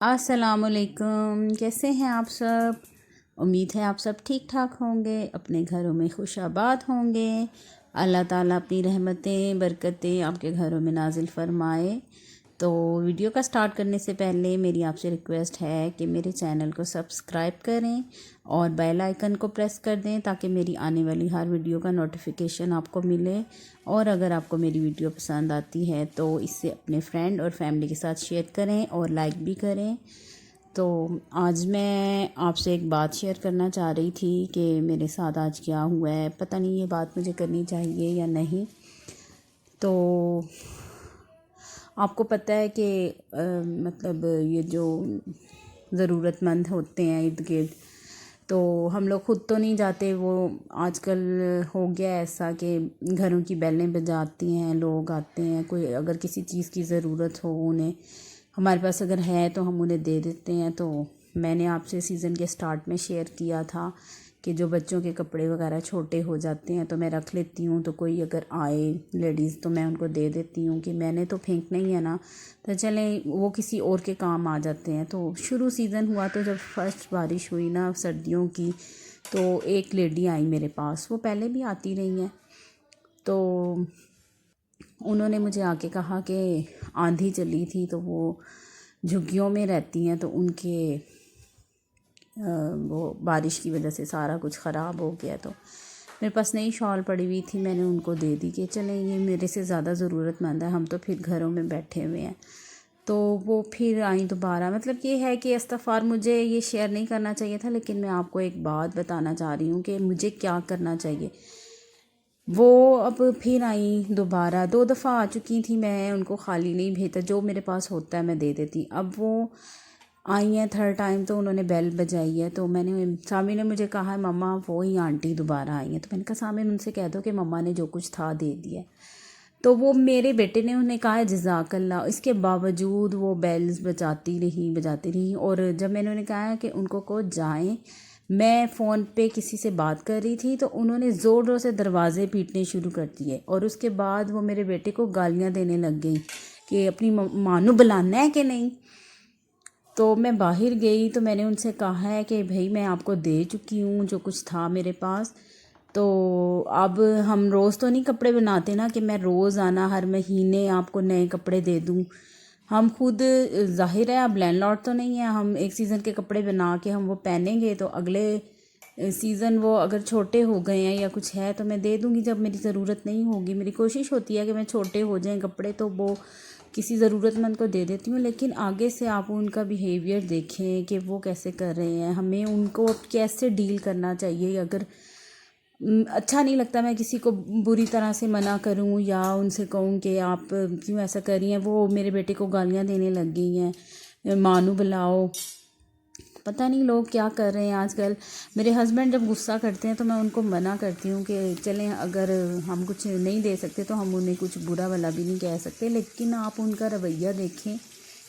अस्सलामुअलैकुम, कैसे हैं आप सब। उम्मीद है आप सब ठीक ठाक होंगे, अपने घरों में खुशाबाद होंगे। अल्लाह ताला अपनी रहमतें बरकतें आपके घरों में नाजिल फरमाए। तो वीडियो का स्टार्ट करने से पहले मेरी आपसे रिक्वेस्ट है कि मेरे चैनल को सब्सक्राइब करें और बेल आइकन को प्रेस कर दें ताकि मेरी आने वाली हर वीडियो का नोटिफिकेशन आपको मिले। और अगर आपको मेरी वीडियो पसंद आती है तो इसे अपने फ्रेंड और फैमिली के साथ शेयर करें और लाइक भी करें। तो आज मैं आपसे एक बात शेयर करना चाह रही थी कि मेरे साथ आज क्या हुआ है। पता नहीं ये बात मुझे करनी चाहिए या नहीं। तो आपको पता है कि मतलब ये जो ज़रूरतमंद होते हैं इर्द गिर्द, तो हम लोग ख़ुद तो नहीं जाते। वो आजकल हो गया ऐसा कि घरों की बेलें बजाती हैं, लोग आते हैं। कोई अगर किसी चीज़ की ज़रूरत हो उन्हें, हमारे पास अगर है तो हम उन्हें दे देते हैं। तो मैंने आपसे सीज़न के स्टार्ट में शेयर किया था कि जो बच्चों के कपड़े वगैरह छोटे हो जाते हैं तो मैं रख लेती हूँ। तो कोई अगर आए लेडीज़ तो मैं उनको दे देती हूँ कि मैंने तो फेंकना ही है ना, तो चलें वो किसी और के काम आ जाते हैं। तो शुरू सीज़न हुआ तो जब फर्स्ट बारिश हुई ना सर्दियों की, तो एक लेडी आई मेरे पास। वो पहले भी आती रही हैं। तो उन्होंने मुझे आके कहा कि आंधी चली थी तो वो झुग्गियों में रहती हैं, तो उनके वो बारिश की वजह से सारा कुछ ख़राब हो गया। तो मेरे पास नई शॉल पड़ी हुई थी, मैंने उनको दे दी कि चलें ये मेरे से ज़्यादा ज़रूरतमंद है, हम तो फिर घरों में बैठे हुए हैं। तो वो फिर आई दोबारा। मतलब ये है कि इस्तग़फ़ार, मुझे ये शेयर नहीं करना चाहिए था, लेकिन मैं आपको एक बात बताना चाह रही हूँ कि मुझे क्या करना चाहिए। वो अब फिर आई दोबारा, 2 दफ़ा आ चुकी थी, मैं उनको खाली नहीं भेजा। जो मेरे पास होता है मैं दे देती। अब वो आई हैं थर्ड टाइम, तो उन्होंने बेल बजाई है। तो मैंने, सामी ने मुझे कहा है मम्मा वो ही आंटी दोबारा आई हैं। तो मैंने कहा सामी उनसे कह दो कि मम्मा ने जो कुछ था दे दिया। तो वो मेरे बेटे ने उन्हें कहा है जज़ाकल्लाह। इसके बावजूद वो बेल्स बजाती रही। और जब मैंने उन्हें कहा है कि उनको को जाएं, मैं फ़ोन पे किसी से बात कर रही थी तो उन्होंने ज़ोर ज़ोर से दरवाज़े पीटने शुरू कर दिए। और उसके बाद वो मेरे बेटे को गालियां देने लग गई कि अपनी मानू बुलाना है कि नहीं। तो मैं बाहर गई तो मैंने उनसे कहा है कि भाई मैं आपको दे चुकी हूँ जो कुछ था मेरे पास। तो अब हम रोज़ तो नहीं कपड़े बनाते ना कि मैं रोज़ आना हर महीने आपको नए कपड़े दे दूँ। हम खुद, ज़ाहिर है अब लैंडलॉर्ड तो नहीं है, हम एक सीज़न के कपड़े बना के हम वो पहनेंगे तो अगले सीज़न वो अगर छोटे हो गए हैं या कुछ है तो मैं दे दूँगी जब मेरी ज़रूरत नहीं होगी। मेरी कोशिश होती है कि मैं छोटे हो जाएं कपड़े तो वो किसी ज़रूरतमंद को दे देती हूँ। लेकिन आगे से आप उनका बिहेवियर देखें कि वो कैसे कर रहे हैं, हमें उनको कैसे डील करना चाहिए। अगर अच्छा नहीं लगता मैं किसी को बुरी तरह से मना करूं या उनसे कहूं कि आप क्यों ऐसा कर रही हैं। वो मेरे बेटे को गालियां देने लग गई हैं, मानू बुलाओ। पता नहीं लोग क्या कर रहे हैं आजकल। मेरे हस्बैंड जब गुस्सा करते हैं तो मैं उनको मना करती हूँ कि चलें अगर हम कुछ नहीं दे सकते तो हम उन्हें कुछ बुरा भला भी नहीं कह सकते। लेकिन आप उनका रवैया देखें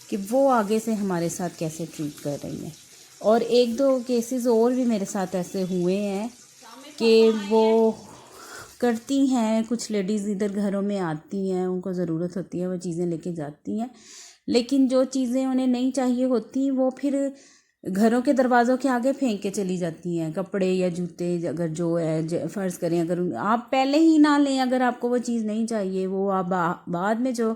कि वो आगे से हमारे साथ कैसे ट्रीट कर रही हैं। और एक दो केसेस और भी मेरे साथ ऐसे हुए हैं कि वो करती हैं। कुछ लेडीज़ इधर घरों में आती हैं, उनको ज़रूरत होती है, वो चीज़ें लेके जाती हैं। लेकिन जो चीज़ें उन्हें नहीं चाहिए होती वो फिर घरों के दरवाज़ों के आगे फेंक के चली जाती हैं। कपड़े या जूते अगर जो है, फ़र्ज़ करें अगर आप पहले ही ना लें, अगर आपको वो चीज़ नहीं चाहिए, वो आप बाद में जो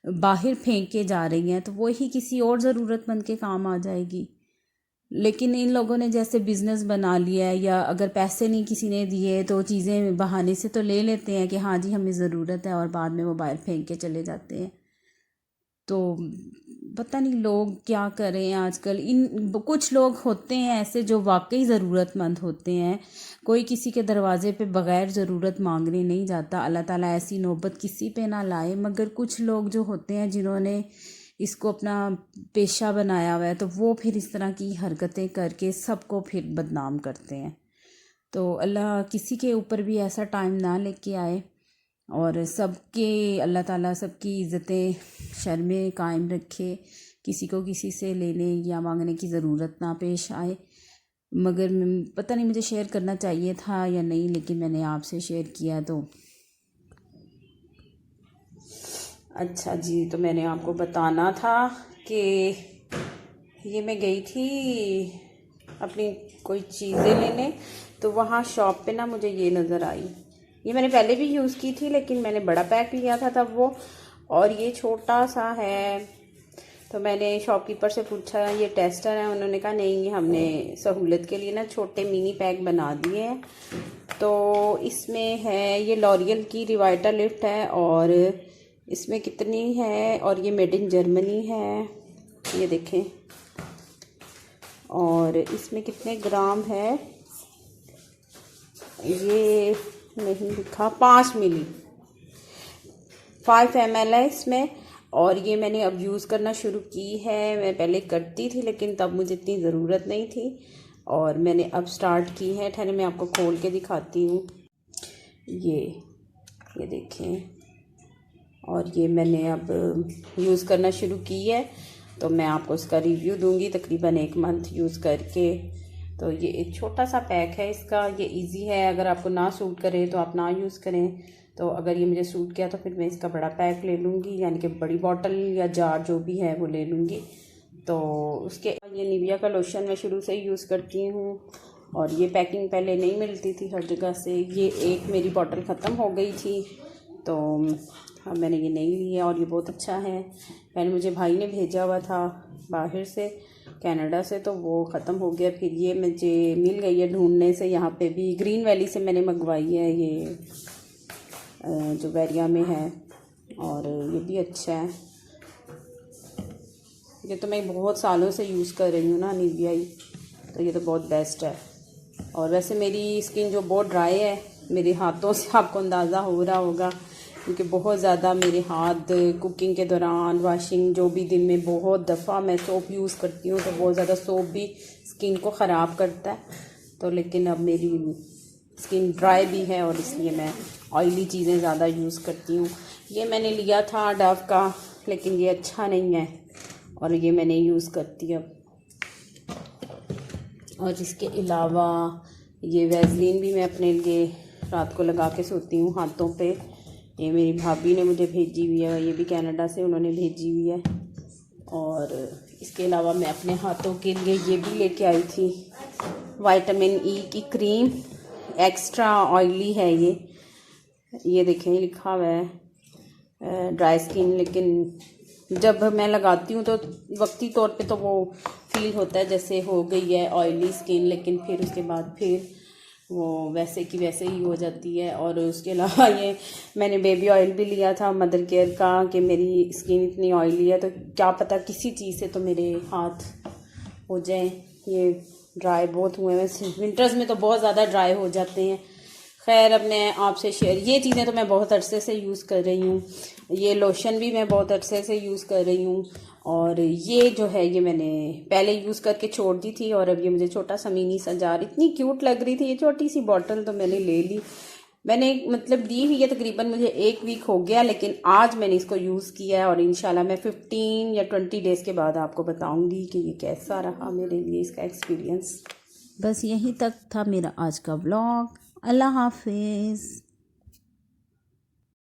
बाहर फेंक के जा रही हैं तो वो ही किसी और ज़रूरतमंद के काम आ जाएगी। लेकिन इन लोगों ने जैसे बिज़नेस बना लिया है, या अगर पैसे नहीं किसी ने दिए तो चीज़ें बहाने से तो ले लेते हैं कि हाँ जी हमें ज़रूरत है, और बाद में वो बाहर फेंक के चले जाते हैं। तो पता नहीं लोग क्या कर रहे हैं आजकल। इन कुछ लोग होते हैं ऐसे जो वाकई ज़रूरतमंद होते हैं, कोई किसी के दरवाज़े पे बग़ैर ज़रूरत मांगने नहीं जाता। अल्लाह ताला ऐसी नौबत किसी पे ना लाए। मगर कुछ लोग जो होते हैं जिन्होंने इसको अपना पेशा बनाया हुआ है, तो वो फिर इस तरह की हरकतें करके सबको फिर बदनाम करते हैं। तो अल्लाह किसी के ऊपर भी ऐसा टाइम ना लेके आए, और सबके अल्लाह ताला सबकी इज़्ज़तें शर्में कायम रखे। किसी को किसी से लेने या मांगने की ज़रूरत ना पेश आए। मगर पता नहीं मुझे शेयर करना चाहिए था या नहीं, लेकिन मैंने आपसे शेयर किया। तो अच्छा जी, तो मैंने आपको बताना था कि ये मैं गई थी अपनी कोई चीज़ें लेने, तो वहाँ शॉप पे ना मुझे ये नज़र आई। ये मैंने पहले भी यूज़ की थी लेकिन मैंने बड़ा पैक लिया था तब वो, और ये छोटा सा है। तो मैंने शॉपकीपर से पूछा ये टेस्टर है, उन्होंने कहा नहीं, हमने सहूलत के लिए ना छोटे मिनी पैक बना दिए हैं। तो इसमें है ये लॉरियल की रिवाइटा लिफ्ट है, और इसमें कितनी है, और ये मेड इन जर्मनी है, ये देखें। और इसमें कितने ग्राम है ये नहीं लिखा, 5 मिली, 5 ml है इसमें। और ये मैंने अब यूज़ करना शुरू की है। मैं पहले करती थी लेकिन तब मुझे इतनी ज़रूरत नहीं थी, और मैंने अब स्टार्ट की है। ठहरे मैं आपको खोल के दिखाती हूँ। ये देखें, और ये मैंने अब यूज़ करना शुरू की है, तो मैं आपको इसका रिव्यू दूंगी तकरीबन 1 मंथ यूज़ करके। तो ये एक छोटा सा पैक है इसका, ये इजी है। अगर आपको ना सूट करे तो आप ना यूज़ करें। तो अगर ये मुझे सूट किया तो फिर मैं इसका बड़ा पैक ले लूँगी, यानी कि बड़ी बॉटल या जार जो भी है वो ले लूँगी। तो उसके ये निविया का लोशन मैं शुरू से ही यूज़ करती हूँ, और ये पैकिंग पहले नहीं मिलती थी हर जगह से। ये एक मेरी बॉटल ख़त्म हो गई थी, तो अब मैंने ये नहीं लिया, और ये बहुत अच्छा है। पहले मुझे भाई ने भेजा हुआ था बाहर से, कनाडा से, तो वो ख़त्म हो गया। फिर ये मुझे मिल गई है ढूंढने से, यहाँ पे भी ग्रीन वैली से मैंने मंगवाई है, ये जो बैरिया में है, और ये भी अच्छा है। ये तो मैं बहुत सालों से यूज़ कर रही हूँ ना निविया ही, तो ये तो बहुत बेस्ट है। और वैसे मेरी स्किन जो बहुत ड्राई है, मेरे हाथों से आपको अंदाज़ा हो रहा होगा, क्योंकि बहुत ज़्यादा मेरे हाथ कुकिंग के दौरान, वॉशिंग जो भी दिन में बहुत दफ़ा मैं सोप यूज़ करती हूँ, तो बहुत ज़्यादा सोप भी स्किन को ख़राब करता है। तो लेकिन अब मेरी स्किन ड्राई भी है, और इसलिए मैं ऑयली चीज़ें ज़्यादा यूज़ करती हूँ। ये मैंने लिया था डव का, लेकिन ये अच्छा नहीं है, और ये मैंने यूज़ करती अब। और इसके अलावा ये वैसलीन भी मैं अपने लिए रात को लगा के सोती हूँ हाथों पे। ये मेरी भाभी ने मुझे भेजी हुई है, ये भी कनाडा से उन्होंने भेजी हुई है। और इसके अलावा मैं अपने हाथों के लिए ये भी लेके आई थी, विटामिन ई की क्रीम, एक्स्ट्रा ऑयली है ये देखें लिखा हुआ है ड्राई स्किन, लेकिन जब मैं लगाती हूँ तो वक्ती तौर पे तो वो फील होता है जैसे हो गई है ऑयली स्किन, लेकिन फिर उसके बाद फिर वो वैसे की वैसे ही हो जाती है। और उसके अलावा ये मैंने बेबी ऑयल भी लिया था मदर केयर का, कि मेरी स्किन इतनी ऑयली है तो क्या पता किसी चीज़ से तो मेरे हाथ हो जाए। ये ड्राई बहुत हुए हैं, विंटर्स में तो बहुत ज़्यादा ड्राई हो जाते हैं। खैर अब मैं आपसे शेयर, ये चीज़ें तो मैं बहुत अरसे से यूज़ कर रही हूँ, ये लोशन भी मैं बहुत अरसे से यूज़ कर रही हूँ। और ये जो है ये मैंने पहले यूज़ करके छोड़ दी थी, और अब ये मुझे छोटा सा मिनी सा जार, इतनी क्यूट लग रही थी ये छोटी सी बॉटल, तो मैंने ले ली। मैंने मतलब दी हुई है तकरीबन मुझे 1 वीक हो गया, लेकिन आज मैंने इसको यूज़ किया है, और इंशाल्लाह मैं 15 या 20 डेज़ के बाद आपको बताऊंगी कि ये कैसा रहा मेरे लिए इसका एक्सपीरियंस। बस यहीं तक था मेरा आज का व्लॉग। अल्लाह हाफिज़।